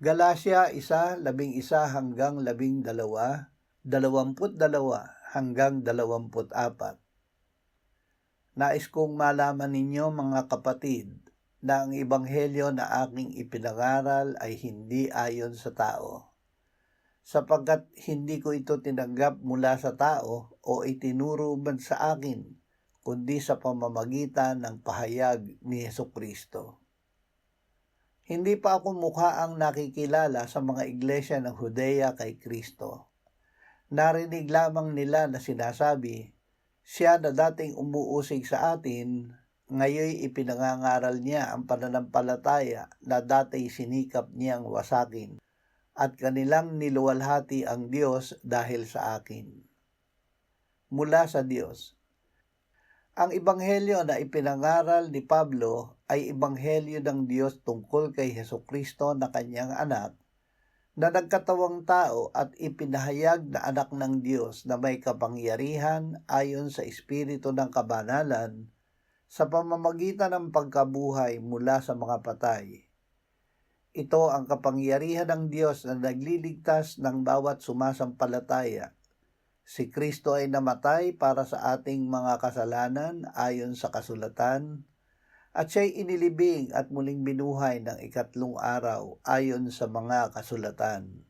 Galacia 1:11 hanggang 12, 22 hanggang 24. Nais kong malaman ninyo mga kapatid na ang ebanghelyo na aking ipinangaral ay hindi ayon sa tao, sapagkat hindi ko ito tinanggap mula sa tao o itinuro man sa akin, kundi sa pamamagitan ng pahayag ni Hesukristo. Hindi pa ako mukhaang nakikilala sa mga iglesia ng Judea kay Kristo. Narinig lamang nila na sinasabi, siya na dating umuusig sa atin, ngayon ipinangangaral niya ang pananampalataya na dati sinikap niyang wasakin, at kanilang niluwalhati ang Diyos dahil sa akin. Mula sa Diyos. Ang ebanghelyo na ipinangaral ni Pablo ay ebanghelyo ng Diyos tungkol kay Hesukristo na kanyang anak, na nagkatawang tao at ipinahayag na anak ng Diyos na may kapangyarihan ayon sa Espiritu ng kabanalan sa pamamagitan ng pagkabuhay mula sa mga patay. Ito ang kapangyarihan ng Diyos na nagliligtas ng bawat sumasampalataya. Si Kristo ay namatay para sa ating mga kasalanan ayon sa kasulatan, at siya'y inilibing at muling binuhay ng ikatlong araw ayon sa mga kasulatan.